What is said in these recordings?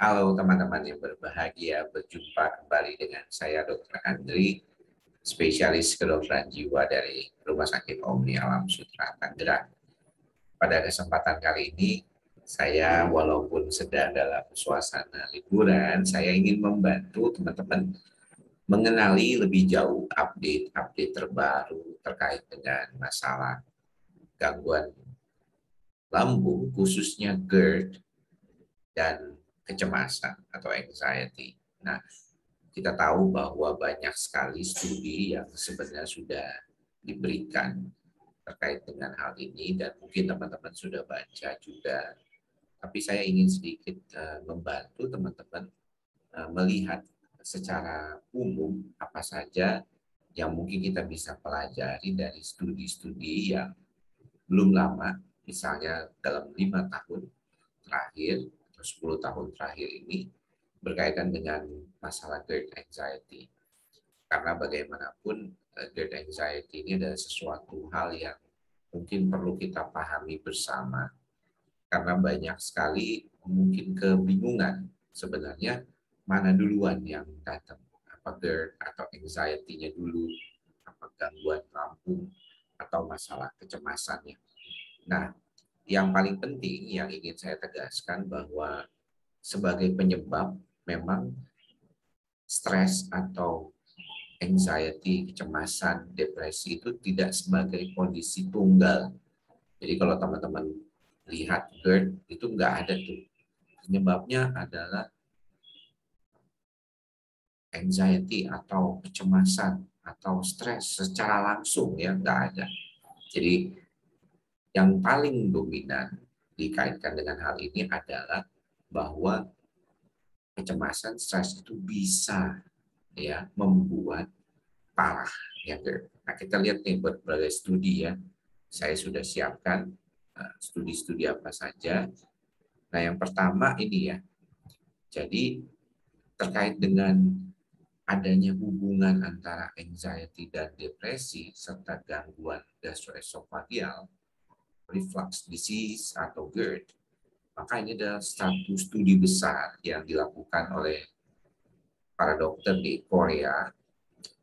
Halo teman-teman yang berbahagia, berjumpa kembali dengan saya Dr. Andri, spesialis kedokteran jiwa dari Rumah Sakit Omni Alam Sutra Tangerang. Pada kesempatan kali ini, saya walaupun sedang dalam suasana liburan, saya ingin membantu teman-teman mengenali lebih jauh update-update terbaru terkait dengan masalah gangguan lambung, khususnya GERD dan kecemasan atau anxiety. Nah, kita tahu bahwa banyak sekali studi yang sebenarnya sudah diberikan terkait dengan hal ini dan mungkin teman-teman sudah baca juga. Tapi saya ingin sedikit membantu teman-teman melihat secara umum apa saja yang mungkin kita bisa pelajari dari studi-studi yang belum lama, misalnya dalam 5 tahun terakhir atau 10 tahun terakhir ini berkaitan dengan masalah GERD anxiety. Karena bagaimanapun GERD anxiety ini adalah sesuatu hal yang mungkin perlu kita pahami bersama. Karena banyak sekali mungkin kebingungan sebenarnya mana duluan yang datang. Apa GERD atau anxiety-nya dulu, apa gangguan lambung, atau masalah kecemasannya. Nah, yang paling penting yang ingin saya tegaskan bahwa sebagai penyebab memang stres atau anxiety, kecemasan, depresi itu tidak sebagai kondisi tunggal. Jadi kalau teman-teman lihat GERD itu nggak ada tuh. Penyebabnya adalah anxiety atau kecemasan atau stres secara langsung ya nggak ada. Jadi yang paling dominan dikaitkan dengan hal ini adalah bahwa kecemasan, stres itu bisa ya membuat parah ya GERD. Nah kita lihat nih berbagai studi ya. Saya sudah siapkan studi-studi apa saja. Nah yang pertama ini ya. Jadi terkait dengan adanya hubungan antara anxiety dan depresi serta gangguan gastroesophageal, reflux disease atau GERD, maka ini adalah satu studi besar yang dilakukan oleh para dokter di Korea,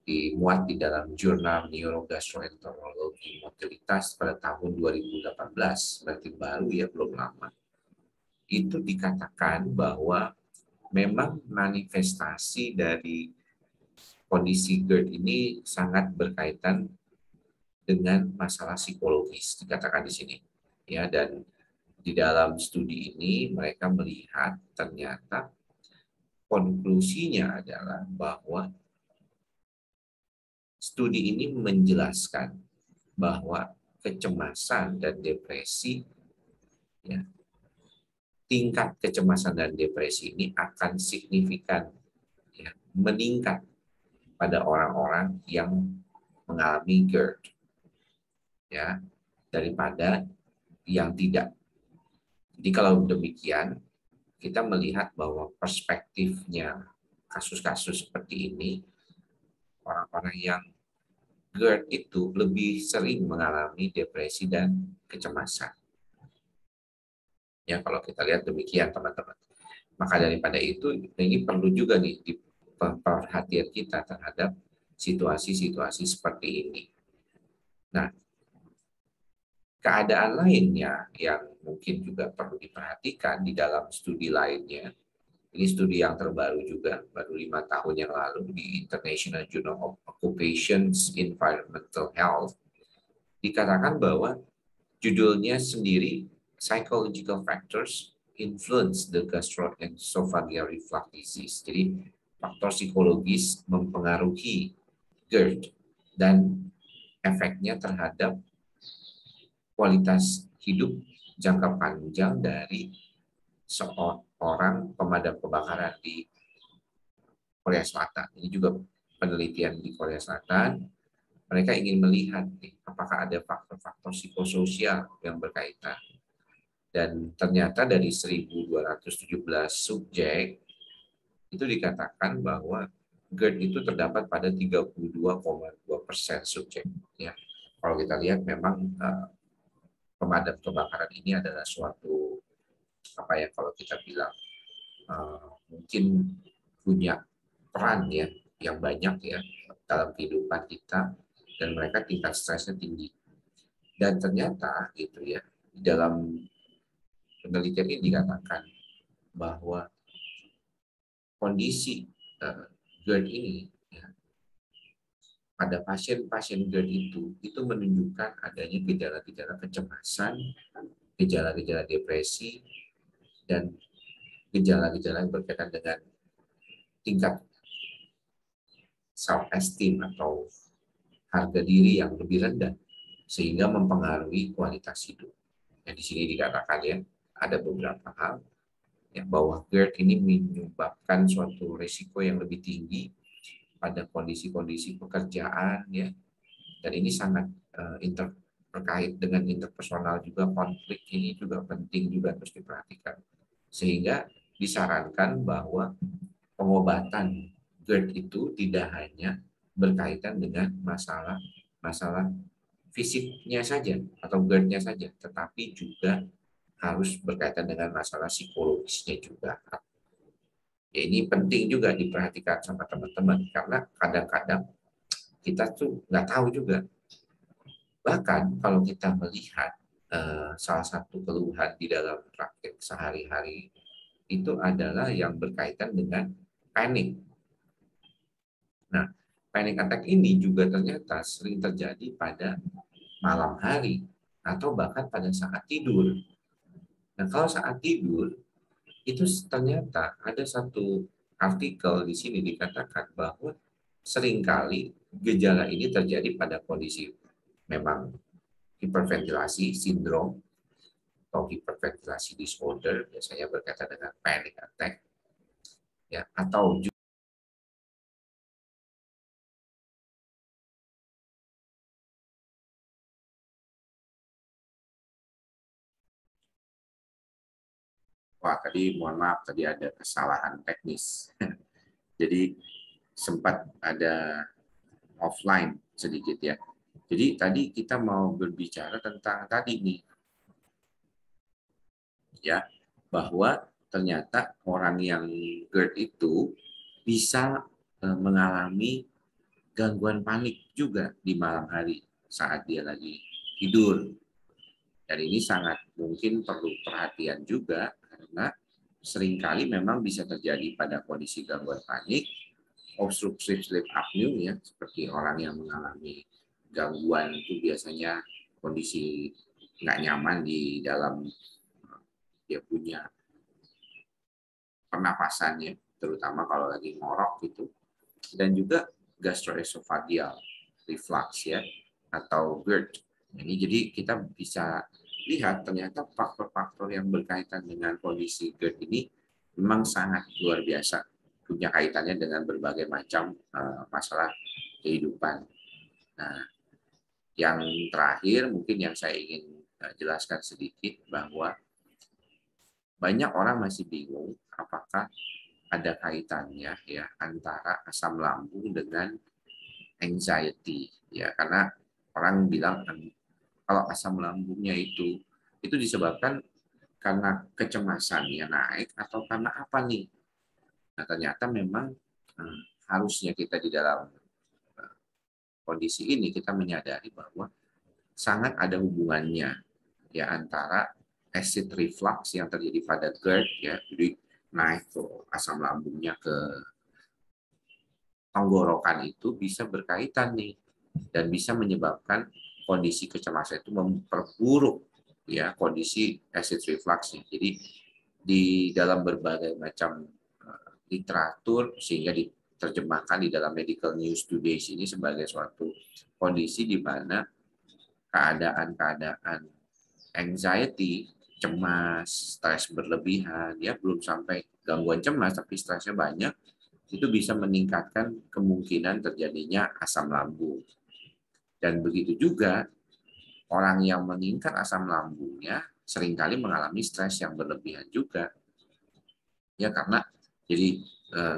dimuat di dalam jurnal Neurogastroenterologi Mortalitas pada tahun 2018, berarti baru ya, belum lama. Itu dikatakan bahwa memang manifestasi dari kondisi GERD ini sangat berkaitan dengan masalah psikologis, dikatakan di sini. Ya, dan di dalam studi ini mereka melihat ternyata konklusinya adalah bahwa studi ini menjelaskan bahwa kecemasan dan depresi, ya, tingkat kecemasan dan depresi ini akan signifikan ya, meningkat pada orang-orang yang mengalami GERD ya daripada yang tidak. Jadi kalau demikian kita melihat bahwa perspektifnya kasus-kasus seperti ini, orang-orang yang GERD itu lebih sering mengalami depresi dan kecemasan. Ya, kalau kita lihat demikian teman-teman. Maka daripada itu, ini perlu juga nih di perhatian kita terhadap situasi-situasi seperti ini. Nah, keadaan lainnya yang mungkin juga perlu diperhatikan di dalam studi lainnya, ini studi yang terbaru juga, baru 5 tahun yang lalu di International Journal of Occupations Environmental Health, dikatakan bahwa judulnya sendiri Psychological Factors Influence the Gastroesophageal Reflux Disease. Jadi faktor psikologis mempengaruhi GERD dan efeknya terhadap kualitas hidup jangka panjang dari seorang pemadam kebakaran di Korea Selatan. Ini juga penelitian di Korea Selatan. Mereka ingin melihat apakah ada faktor-faktor psikososial yang berkaitan. Dan ternyata dari 1.217 subjek itu dikatakan bahwa GERD itu terdapat pada 32,2% subjek. Ya, kalau kita lihat memang pemadam kebakaran ini adalah suatu apa ya kalau kita bilang mungkin punya peran ya yang banyak ya dalam kehidupan kita, dan mereka tingkat stresnya tinggi. Dan ternyata gitu ya, dalam penelitian ini dikatakan bahwa kondisi GERD ini ya, pada pasien-pasien GERD itu menunjukkan adanya gejala-gejala kecemasan, gejala-gejala depresi, dan gejala-gejala yang berkaitan dengan tingkat self-esteem atau harga diri yang lebih rendah, sehingga mempengaruhi kualitas hidup. Yang di sini dikatakan ya, ada beberapa hal ya, bahwa GERD ini menyebabkan suatu risiko yang lebih tinggi pada kondisi-kondisi pekerjaan ya, dan ini sangat terkait dengan interpersonal juga, konflik ini juga penting juga harus diperhatikan, sehingga disarankan bahwa pengobatan GERD itu tidak hanya berkaitan dengan masalah fisiknya saja atau GERD-nya saja, tetapi juga harus berkaitan dengan masalah psikologisnya juga. Ya, ini penting juga diperhatikan sama teman-teman, karena kadang-kadang kita tuh nggak tahu juga. Bahkan kalau kita melihat salah satu keluhan di dalam praktek sehari-hari itu adalah yang berkaitan dengan panik. Nah, panic attack ini juga ternyata sering terjadi pada malam hari atau bahkan pada saat tidur. Nah, kalau saat tidur itu ternyata ada satu artikel di sini dikatakan bahwa seringkali gejala ini terjadi pada kondisi memang hiperventilasi sindrom atau hiperventilasi disorder, biasanya berkaitan dengan panic attack ya, atau wah, tadi mohon maaf, tadi ada kesalahan teknis. Jadi sempat ada offline sedikit ya. Jadi tadi kita mau berbicara tentang tadi nih ya, bahwa ternyata orang yang GERD itu bisa mengalami gangguan panik juga di malam hari saat dia lagi tidur. Dan ini sangat mungkin perlu perhatian juga, karena seringkali memang bisa terjadi pada kondisi gangguan panik, obstructive sleep apnea ya, seperti orang yang mengalami gangguan itu biasanya kondisi nggak nyaman di dalam dia punya pernapasannya, terutama kalau lagi ngorok gitu, dan juga gastroesophageal reflux ya, atau GERD. Ini jadi kita bisa lihat ternyata faktor-faktor yang berkaitan dengan kondisi GERD ini memang sangat luar biasa, punya kaitannya dengan berbagai macam masalah kehidupan. Nah, yang terakhir mungkin yang saya ingin jelaskan sedikit, bahwa banyak orang masih bingung apakah ada kaitannya ya antara asam lambung dengan anxiety ya, karena orang bilang kalau asam lambungnya itu disebabkan karena kecemasannya naik atau karena apa nih. Nah, ternyata memang harusnya kita di dalam kondisi ini kita menyadari bahwa sangat ada hubungannya ya antara acid reflux yang terjadi pada GERD ya, jadi naik tuh asam lambungnya ke tenggorokan itu bisa berkaitan nih, dan bisa menyebabkan kondisi kecemasan itu memperburuk ya kondisi acid refluxnya. Jadi di dalam berbagai macam literatur, sehingga diterjemahkan di dalam Medical News Today ini sebagai suatu kondisi di mana keadaan-keadaan anxiety, cemas, stres berlebihan, ya belum sampai gangguan cemas, tapi stresnya banyak, itu bisa meningkatkan kemungkinan terjadinya asam lambung. Dan begitu juga orang yang meningkat asam lambungnya seringkali mengalami stres yang berlebihan juga. Ya karena jadi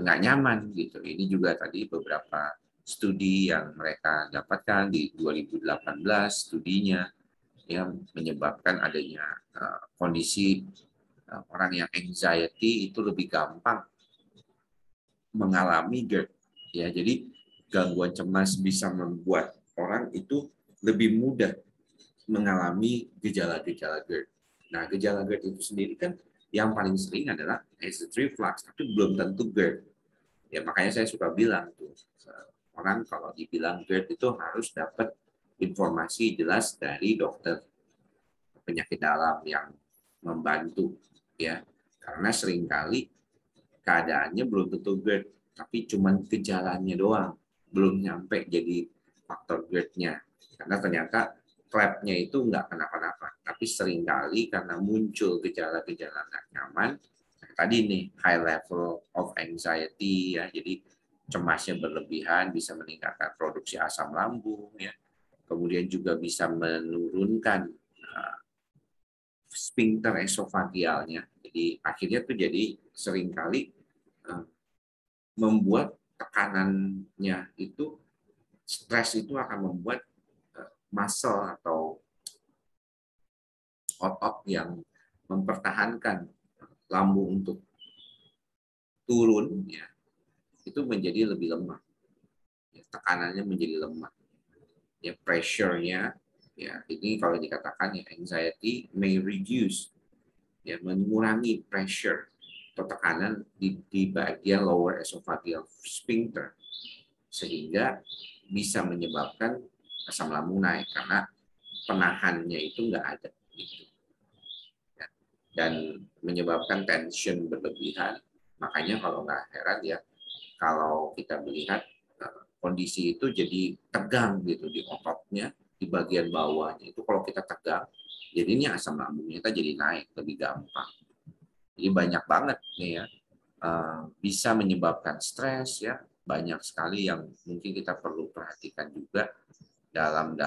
nggak nyaman gitu. Ini juga tadi beberapa studi yang mereka dapatkan di 2018 studinya yang menyebabkan adanya kondisi orang yang anxiety itu lebih gampang mengalami GERD. Ya, jadi gangguan cemas bisa membuat orang itu lebih mudah mengalami gejala-gejala GERD. Nah, gejala GERD itu sendiri kan yang paling sering adalah acid reflux, tapi belum tentu GERD. Ya, makanya saya suka bilang tuh, orang kalau dibilang GERD itu harus dapat informasi jelas dari dokter penyakit dalam yang membantu, ya. Karena seringkali keadaannya belum tentu GERD, tapi cuma gejalanya doang, belum nyampe jadi faktor GERD-nya. Karena ternyata klebnya itu nggak kenapa-napa, tapi seringkali karena muncul gejala-gejala nggak nyaman, tadi nih high level of anxiety, ya, jadi cemasnya berlebihan bisa meningkatkan produksi asam lambung, ya, kemudian juga bisa menurunkan sphincter esofagialnya, jadi akhirnya tuh jadi seringkali membuat tekanannya itu, stres itu akan membuat muscle atau otot yang mempertahankan lambung untuk turun, ya, itu menjadi lebih lemah, ya, tekanannya menjadi lemah, ya, pressure-nya, ya, ini kalau dikatakan ya anxiety may reduce, ya, mengurangi pressure atau tekanan di bagian lower esophageal sphincter, sehingga bisa menyebabkan asam lambung naik karena penahannya itu nggak ada, gitu. Dan menyebabkan tension berlebihan. Makanya kalau nggak heran ya, kalau kita melihat kondisi itu jadi tegang gitu di ototnya, di bagian bawahnya itu kalau kita tegang, jadinya asam lambungnya kita jadi naik lebih gampang. Jadi banyak banget nih ya, bisa menyebabkan stres, ya, banyak sekali yang mungkin kita perlu perhatikan juga dalam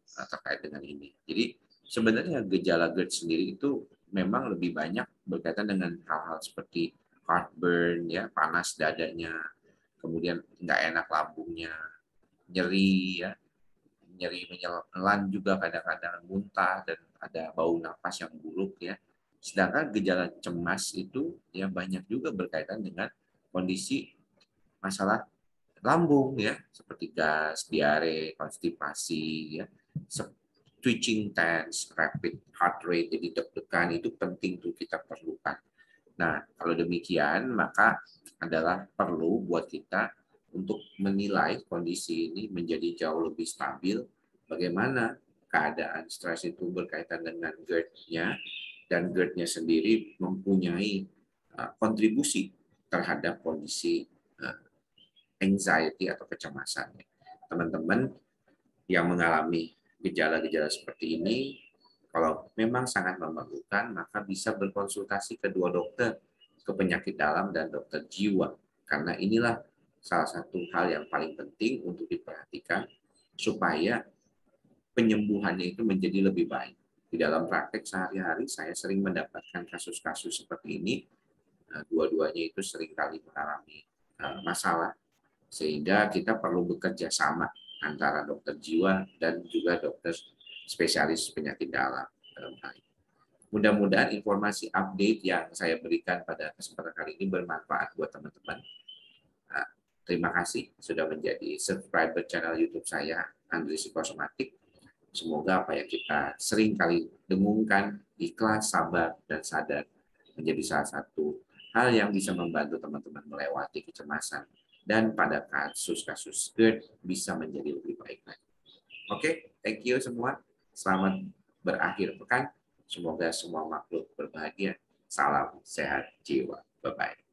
terkait dengan ini. Jadi sebenarnya gejala GERD sendiri itu memang lebih banyak berkaitan dengan hal-hal seperti heartburn, ya, panas dadanya, kemudian nggak enak lambungnya, nyeri, ya, nyeri menelan juga, kadang-kadang muntah, dan ada bau napas yang buruk, ya. Sedangkan gejala cemas itu ya banyak juga berkaitan dengan kondisi masalah lambung, ya, seperti gas, diare, konstipasi, ya, twitching tense, rapid heart rate, jadi deg-degan, itu penting tuh kita perlukan. Nah, kalau demikian maka adalah perlu buat kita untuk menilai kondisi ini menjadi jauh lebih stabil, bagaimana keadaan stres itu berkaitan dengan GERD-nya, dan GERD-nya sendiri mempunyai kontribusi terhadap kondisi anxiety atau kecemasan. Teman-teman yang mengalami gejala-gejala seperti ini, kalau memang sangat memerlukan, maka bisa berkonsultasi ke dua dokter, ke penyakit dalam dan dokter jiwa. Karena inilah salah satu hal yang paling penting untuk diperhatikan supaya penyembuhannya itu menjadi lebih baik. Di dalam praktek sehari-hari saya sering mendapatkan kasus-kasus seperti ini, dua-duanya itu seringkali mengalami masalah, sehingga kita perlu bekerja sama antara dokter jiwa dan juga dokter spesialis penyakit dalam. Mudah-mudahan informasi update yang saya berikan pada kesempatan kali ini bermanfaat buat teman-teman. Terima kasih sudah menjadi subscriber channel YouTube saya, Andri Psikosomatik. Semoga apa yang kita sering kali dengungkan, ikhlas, sabar, dan sadar, menjadi salah satu hal yang bisa membantu teman-teman melewati kecemasan, dan pada kasus-kasus GERD bisa menjadi lebih baik lagi. Oke, thank you semua. Selamat berakhir pekan. Semoga semua makhluk berbahagia. Salam sehat jiwa. Bye-bye.